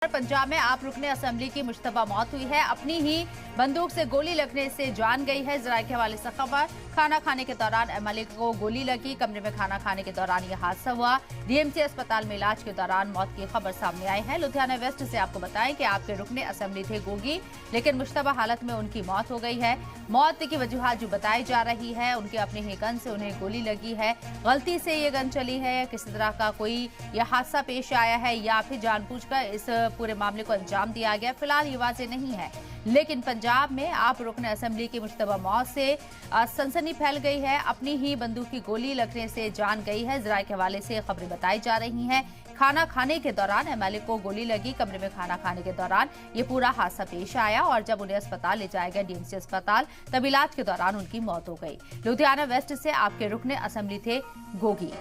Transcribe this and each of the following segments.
पंजाब में आप रुकने असेंबली की मुश्तबा मौत हुई है। अपनी ही बंदूक से गोली लगने से जान गई है। जराये के हवाले से खबर, खाना खाने के दौरान एमएलए को गोली लगी। कमरे में खाना खाने के दौरान यह हादसा हुआ। डीएमसी अस्पताल में इलाज के दौरान मौत की खबर सामने आई है। लुधियाना वेस्ट से आपको बताएं कि आपके रुकने असेंबली थे गोगी, लेकिन मुश्तबा हालत में उनकी मौत हो गई है। मौत की वजूहात जो बताई जा रही है, उनके अपने ही गन से उन्हें गोली लगी है। गलती से ये गन चली है या किसी तरह का कोई यह हादसा पेश आया है या फिर जानबूझकर इस पूरे मामले को अंजाम दिया गया, फिलहाल ये वाज़ेह नहीं है। लेकिन पंजाब में आप रुकने असेंबली की मुश्तबा मौत से सनसनी फैल गई है। अपनी ही बंदूक की गोली लगने से जान गई है। जराये के हवाले से खबरें बताई जा रही हैं। खाना खाने के दौरान एमएलए को गोली लगी। कमरे में खाना खाने के दौरान ये पूरा हादसा पेश आया और जब उन्हें अस्पताल ले जाया गया, डीएमसी अस्पताल, तब इलाज के दौरान उनकी मौत हो गई। लुधियाना वेस्ट से आपके रुकने असेंबली थे गोगी।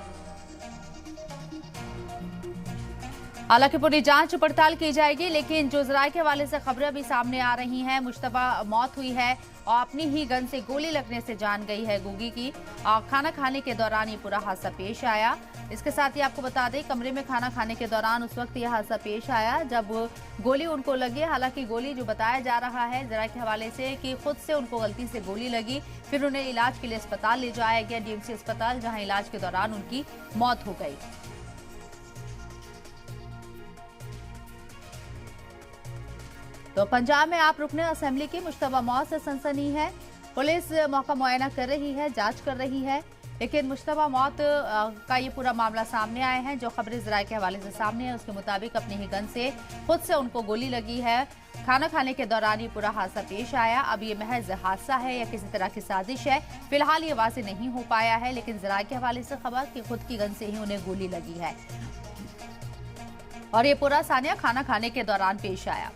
हालांकि पूरी जांच पड़ताल की जाएगी, लेकिन जो जराये के हवाले से खबरें अभी सामने आ रही हैं, मुश्तबा मौत हुई है और अपनी ही गन से गोली लगने से जान गई है गोगी की। खाना खाने के दौरान ये पूरा हादसा पेश आया। इसके साथ ही आपको बता दें, कमरे में खाना खाने के दौरान उस वक्त यह हादसा पेश आया जब गोली उनको लगी। हालांकि गोली जो बताया जा रहा है जराये के हवाले से कि खुद से उनको गलती से गोली लगी, फिर उन्हें इलाज के लिए अस्पताल ले जाया गया, डीएमसी अस्पताल, जहाँ इलाज के दौरान उनकी मौत हो गई। तो पंजाब में आप रुकने असेंबली की मुश्तबा मौत से सनसनी है। पुलिस मौका मुआयना कर रही है, जांच कर रही है, लेकिन मुश्तबा मौत का ये पूरा मामला सामने आए हैं। जो खबरें जराये के हवाले से सामने है, उसके मुताबिक अपनी ही गन से खुद से उनको गोली लगी है। खाना खाने के दौरान ये पूरा हादसा पेश आया। अब ये महज हादसा है या किसी तरह की साजिश है, फिलहाल ये वाज़ेह नहीं हो पाया है। लेकिन जराये के हवाले से खबर कि खुद की गन से ही उन्हें गोली लगी है और ये पूरा सानिया खाना खाने के दौरान पेश आया।